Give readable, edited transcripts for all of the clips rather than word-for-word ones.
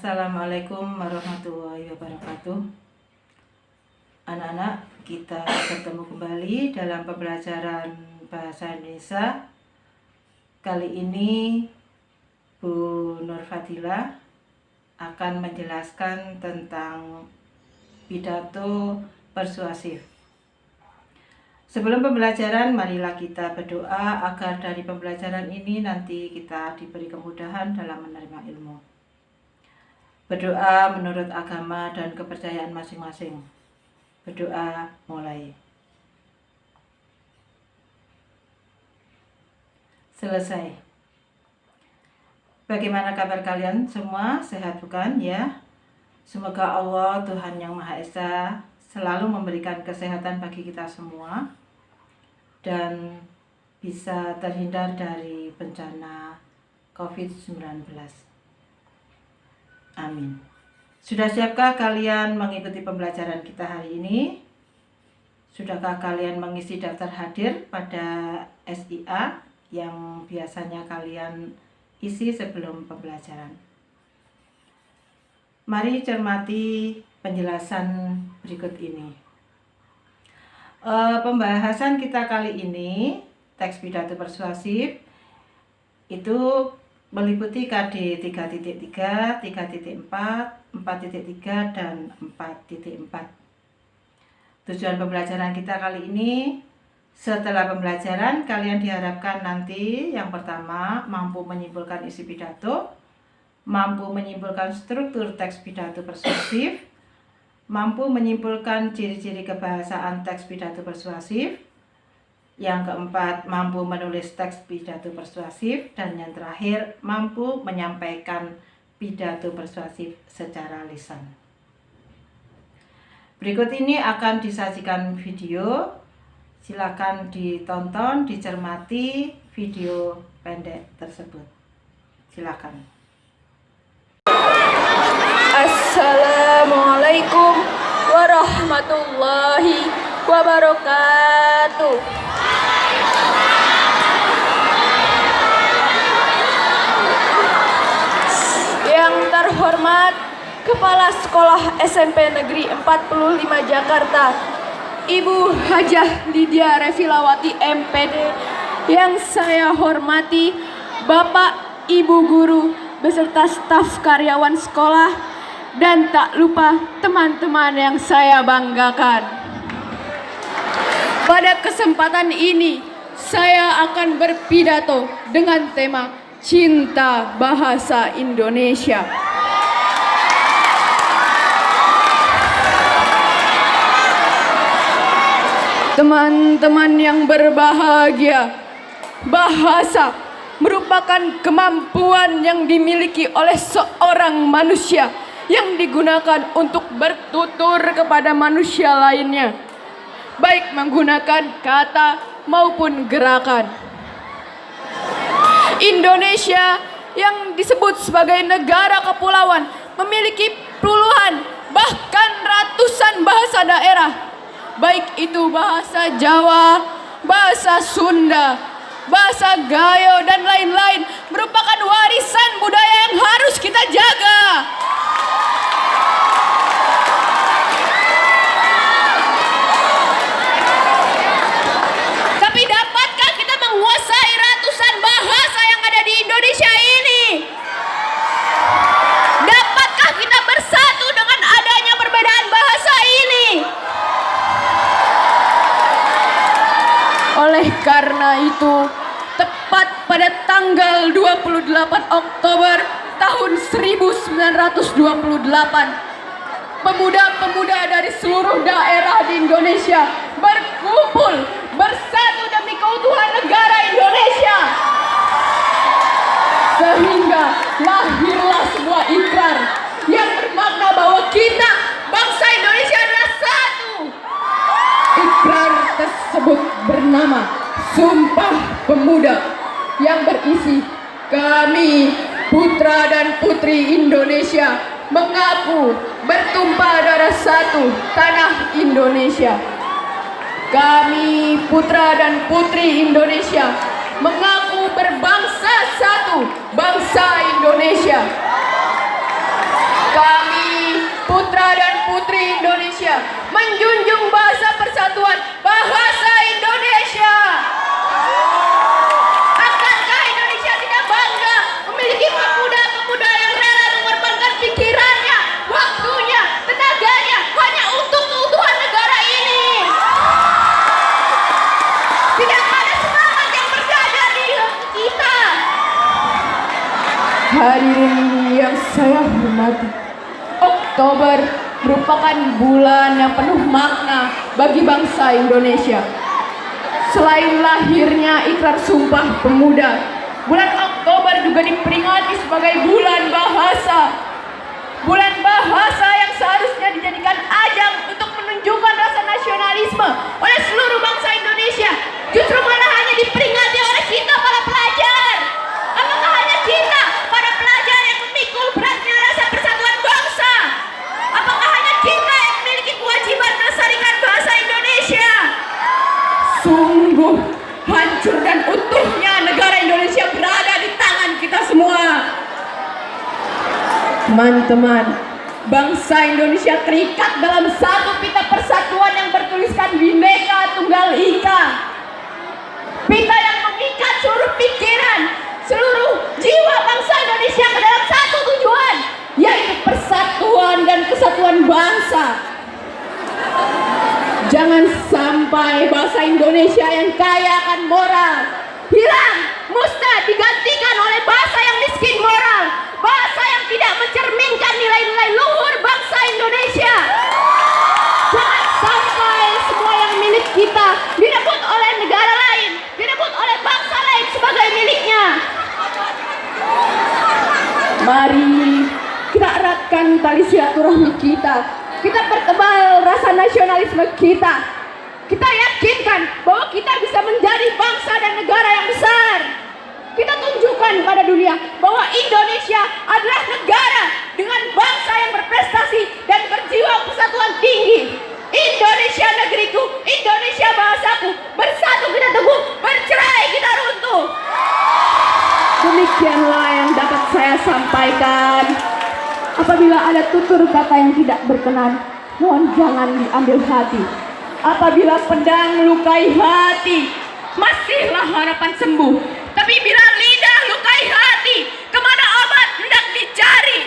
Assalamualaikum warahmatullahi wabarakatuh. Anak-anak, kita bertemu kembali dalam pembelajaran bahasa Indonesia. Kali ini Bu Nur Fadila akan menjelaskan tentang pidato persuasif. Sebelum pembelajaran, marilah kita berdoa agar dari pembelajaran ini nanti kita diberi kemudahan dalam menerima ilmu. Berdoa menurut agama dan kepercayaan masing-masing. Berdoa mulai. Selesai. Bagaimana kabar kalian semua? Sehat bukan ya? Semoga Allah Tuhan Yang Maha Esa selalu memberikan kesehatan bagi kita semua dan bisa terhindar dari bencana COVID-19. Amin. Sudah siapkah kalian mengikuti pembelajaran kita hari ini? Sudahkah kalian mengisi daftar hadir pada SIA yang biasanya kalian isi sebelum pembelajaran? Mari cermati penjelasan berikut ini. Pembahasan kita kali ini, teks pidato persuasif, itu meliputi KD 3.3, 3.4, 4.3, dan 4.4. Tujuan pembelajaran kita kali ini, setelah pembelajaran kalian diharapkan nanti yang pertama mampu menyimpulkan isi pidato, mampu menyimpulkan struktur teks pidato persuasif, mampu menyimpulkan ciri-ciri kebahasaan teks pidato persuasif, yang keempat, mampu menulis teks pidato persuasif, dan yang terakhir, mampu menyampaikan pidato persuasif secara lisan. Berikut ini akan disajikan video. Silakan ditonton, dicermati video pendek tersebut. Silakan. Assalamualaikum warahmatullahi wabarakatuh. Yang terhormat Kepala Sekolah SMP Negeri 45 Jakarta, Ibu Hajah Lydia Revilawati MPD. Yang saya hormati Bapak Ibu Guru beserta staf karyawan sekolah, dan tak lupa teman-teman yang saya banggakan. Pada kesempatan ini saya akan berpidato dengan tema Cinta Bahasa Indonesia. Teman-teman yang berbahagia, bahasa merupakan kemampuan yang dimiliki oleh seorang manusia yang digunakan untuk bertutur kepada manusia lainnya, baik menggunakan kata maupun gerakan. Indonesia yang disebut sebagai negara kepulauan memiliki puluhan bahkan ratusan bahasa daerah, baik itu bahasa Jawa, bahasa Sunda, bahasa Gayo, dan lain-lain, merupakan warisan budaya yang harus kita jaga. Tapi dapatkah kita menguasai ratusan bahasa yang ada di Indonesia ini? Dapatkah kita bersatu dengan adanya perbedaan bahasa ini? Oleh karena itu, tepat pada tanggal 28 Oktober tahun 1928, pemuda-pemuda dari seluruh daerah di Indonesia berkumpul bersatu demi keutuhan negara Indonesia. Sehingga lahirlah sebuah ikrar yang bermakna bahwa kita, bangsa Indonesia, adalah satu. Ikrar tersebut bernama Sumpah Pemuda, yang berisi kami, putra dan putri Indonesia, mengaku bertumpah darah satu tanah Indonesia. Kami, putra dan putri Indonesia, mengaku berbangsa satu, bangsa Indonesia. Kami, putra dan putri Indonesia, menjunjung bahasa persatuan bahasa Indonesia. Akankah Indonesia tidak bangga memiliki pemuda-pemuda yang rela mengorbankan pikirannya, waktunya, tenaganya hanya untuk keutuhan negara ini? Tidak ada semangat yang berada di kita. Hadirin yang saya hormati, Oktober merupakan bulan yang penuh makna bagi bangsa Indonesia. Selain lahirnya Ikrar Sumpah Pemuda, bulan Oktober juga diperingati sebagai bulan bahasa. Bulan bahasa yang seharusnya dijadikan ajang untuk menunjukkan rasa nasionalisme oleh seluruh bangsa Indonesia, justru malah hanya diperingati oleh kita para pelajar. Apakah hanya kita para pelajar yang memikul beratnya rasa persatuan bangsa? Apakah hanya kita yang memiliki kewajiban melestarikan bahasa Indonesia? Sungguh hancur dan utuhnya negara Indonesia berada di tangan kita semua. Teman-teman, bangsa Indonesia terikat dalam satu pita persatuan yang bertuliskan Bhinneka Tunggal Ika. Pita yang mengikat seluruh pikiran, seluruh jiwa bangsa Indonesia ke dalam satu tujuan, yaitu persatuan dan kesatuan bangsa. Jangan sampai bahasa Indonesia yang kaya akan moral hilang, musnah, digantikan oleh bahasa yang miskin moral, bahasa yang tidak mencerminkan nilai-nilai luhur bangsa Indonesia. Jangan sampai semua yang milik kita direbut oleh negara lain, direbut oleh bangsa lain sebagai miliknya. Mari kita eratkan tali silaturahmi kita. Kita pertebal rasa nasionalisme kita. Kita yakinkan bahwa kita bisa menjadi bangsa dan negara yang besar. Kita tunjukkan pada dunia bahwa Indonesia adalah negara dengan bangsa yang berprestasi dan berjiwa persatuan tinggi. Indonesia negeriku, Indonesia bahasaku, bersatu kita teguh, bercerai kita runtuh. Demikianlah yang dapat saya sampaikan. Apabila ada tutur kata yang tidak berkenan, mohon jangan diambil hati. Apabila pedang melukai hati, masihlah harapan sembuh. Tapi bila lidah lukai hati, kemana obat hendak dicari?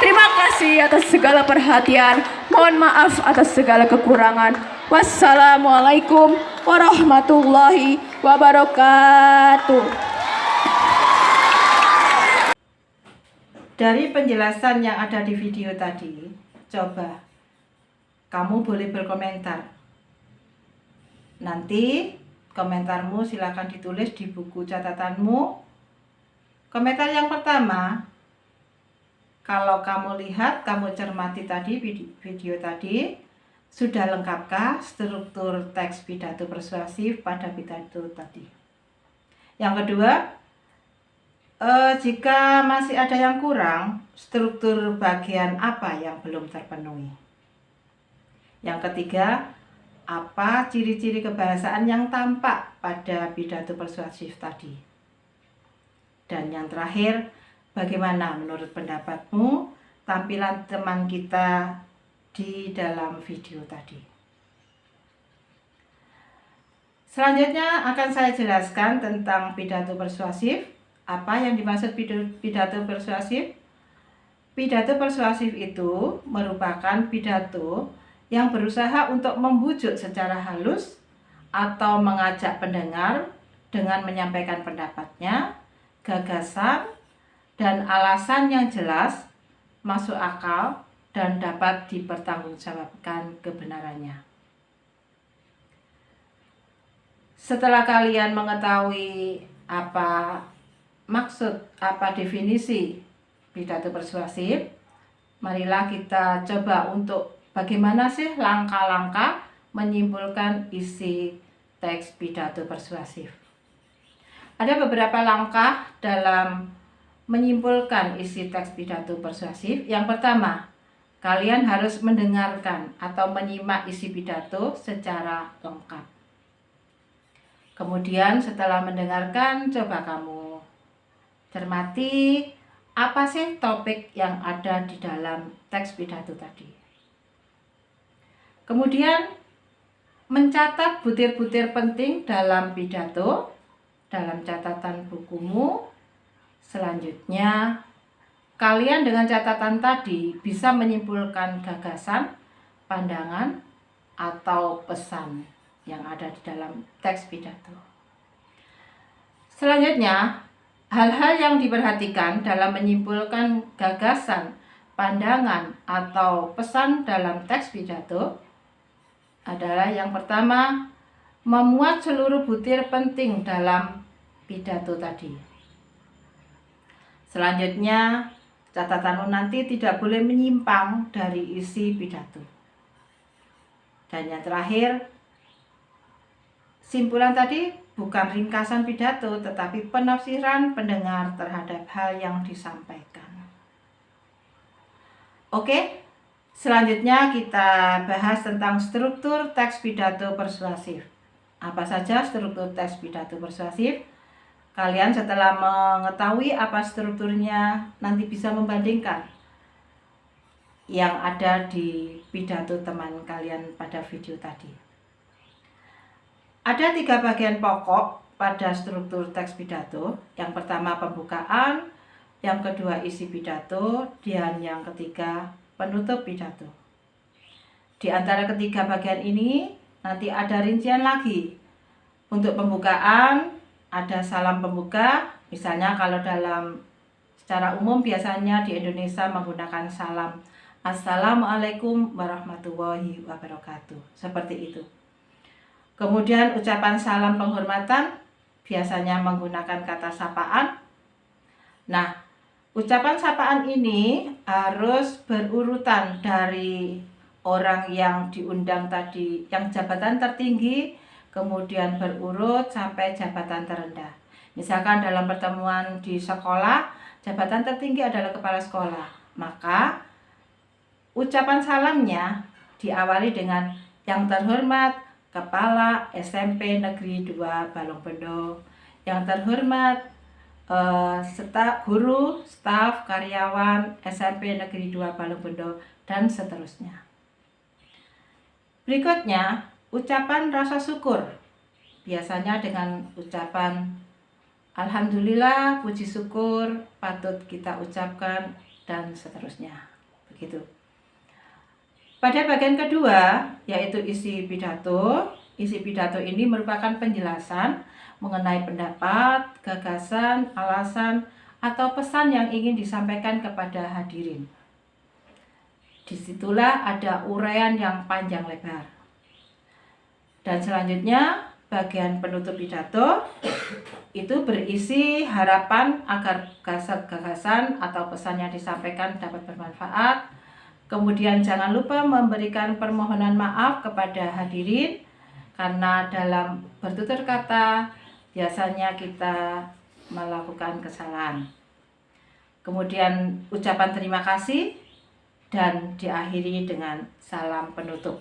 Terima kasih atas segala perhatian. Mohon maaf atas segala kekurangan. Wassalamualaikum warahmatullahi wabarakatuh. Dari penjelasan yang ada di video tadi, coba kamu boleh berkomentar. Nanti komentarmu silakan ditulis di buku catatanmu. Komentar yang pertama, kalau kamu lihat, kamu cermati tadi video tadi, sudah lengkapkah struktur teks pidato persuasif pada pidato tadi? Yang kedua, jika masih ada yang kurang, struktur bagian apa yang belum terpenuhi? Yang ketiga, apa ciri-ciri kebahasaan yang tampak pada pidato persuasif tadi? Dan yang terakhir, bagaimana menurut pendapatmu tampilan teman kita di dalam video tadi? Selanjutnya akan saya jelaskan tentang pidato persuasif. Apa yang dimaksud pidato persuasif? Pidato persuasif itu merupakan pidato yang berusaha untuk membujuk secara halus atau mengajak pendengar dengan menyampaikan pendapatnya, gagasan, dan alasan yang jelas, masuk akal, dan dapat dipertanggungjawabkan kebenarannya. Setelah kalian mengetahui apa maksud, apa definisi pidato persuasif, marilah kita coba untuk bagaimana sih langkah-langkah menyimpulkan isi teks pidato persuasif. Ada beberapa langkah dalam menyimpulkan isi teks pidato persuasif. Yang pertama, kalian harus mendengarkan atau menyimak isi pidato secara lengkap. Kemudian setelah mendengarkan, coba kamu cermati apa sih topik yang ada di dalam teks pidato tadi. Kemudian mencatat butir-butir penting dalam pidato dalam catatan bukumu. Selanjutnya, kalian dengan catatan tadi bisa menyimpulkan gagasan, pandangan, atau pesan yang ada di dalam teks pidato. Selanjutnya, hal-hal yang diperhatikan dalam menyimpulkan gagasan, pandangan, atau pesan dalam teks pidato adalah yang pertama, memuat seluruh butir penting dalam pidato tadi. Selanjutnya, catatanmu nanti tidak boleh menyimpang dari isi pidato. Dan yang terakhir, simpulan tadi bukan ringkasan pidato, tetapi penafsiran pendengar terhadap hal yang disampaikan. Oke, selanjutnya kita bahas tentang struktur teks pidato persuasif. Apa saja struktur teks pidato persuasif? Kalian setelah mengetahui apa strukturnya, nanti bisa membandingkan yang ada di pidato teman kalian pada video tadi. Ada 3 bagian pokok pada struktur teks pidato. Yang pertama pembukaan, yang kedua isi pidato, dan yang ketiga penutup pidato. Di antara ketiga bagian ini nanti ada rincian lagi. Untuk pembukaan ada salam pembuka. Misalnya kalau secara umum biasanya di Indonesia menggunakan salam Assalamualaikum warahmatullahi wabarakatuh. Seperti itu. Kemudian ucapan salam penghormatan biasanya menggunakan kata sapaan. Nah, ucapan sapaan ini harus berurutan dari orang yang diundang tadi, yang jabatan tertinggi, kemudian berurut sampai jabatan terendah. Misalkan dalam pertemuan di sekolah, jabatan tertinggi adalah kepala sekolah. Maka ucapan salamnya diawali dengan yang terhormat Kepala SMP Negeri 2 Balongbendo, yang terhormat guru, staf, karyawan SMP Negeri 2 Balongbendo, dan seterusnya. Berikutnya, ucapan rasa syukur. Biasanya dengan ucapan Alhamdulillah, puji syukur, patut kita ucapkan, dan seterusnya. Begitu. Pada bagian kedua, yaitu isi pidato. Isi pidato ini merupakan penjelasan mengenai pendapat, gagasan, alasan, atau pesan yang ingin disampaikan kepada hadirin. Disitulah ada uraian yang panjang lebar. Dan selanjutnya, bagian penutup pidato itu berisi harapan agar gagasan atau pesan yang disampaikan dapat bermanfaat. Kemudian jangan lupa memberikan permohonan maaf kepada hadirin karena dalam bertutur kata biasanya kita melakukan kesalahan. Kemudian ucapan terima kasih dan diakhiri dengan salam penutup.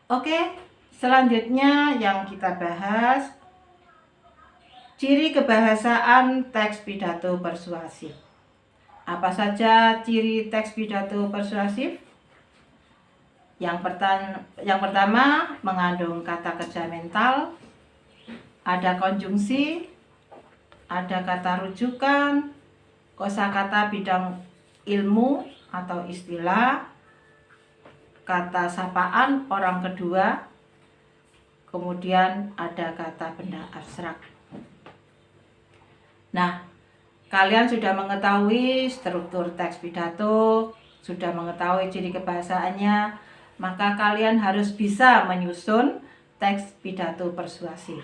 Oke, selanjutnya yang kita bahas ciri kebahasaan teks pidato persuasif. Apa saja ciri teks pidato persuasif? Yang pertama mengandung kata kerja mental, ada konjungsi, ada kata rujukan, kosakata bidang ilmu atau istilah, kata sapaan orang kedua, kemudian ada kata benda abstrak. Nah, kalian sudah mengetahui struktur teks pidato, sudah mengetahui ciri kebahasaannya, maka kalian harus bisa menyusun teks pidato persuasif.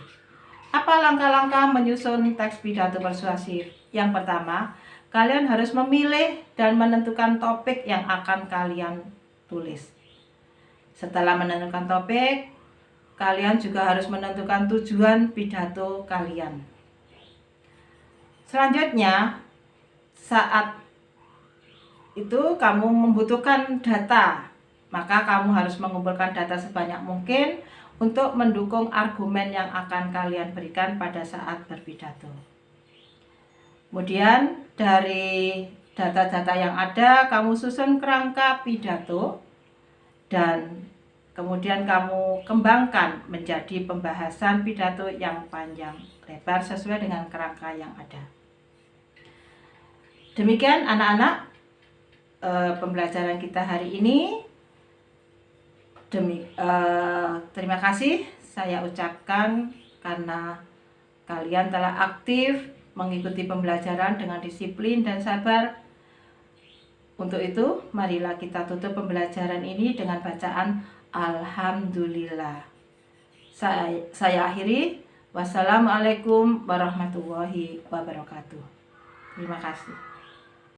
Apa langkah-langkah menyusun teks pidato persuasif? Yang pertama, kalian harus memilih dan menentukan topik yang akan kalian tulis. Setelah menentukan topik, kalian juga harus menentukan tujuan pidato kalian. Selanjutnya, saat itu kamu membutuhkan data, maka kamu harus mengumpulkan data sebanyak mungkin untuk mendukung argumen yang akan kalian berikan pada saat berpidato. Kemudian dari data-data yang ada, kamu susun kerangka pidato dan kemudian kamu kembangkan menjadi pembahasan pidato yang panjang lebar sesuai dengan kerangka yang ada. Demikian anak-anak, pembelajaran kita hari ini. Terima kasih saya ucapkan karena kalian telah aktif mengikuti pembelajaran dengan disiplin dan sabar. Untuk itu, marilah kita tutup pembelajaran ini dengan bacaan Alhamdulillah. Saya akhiri. Wassalamualaikum warahmatullahi wabarakatuh. Terima kasih.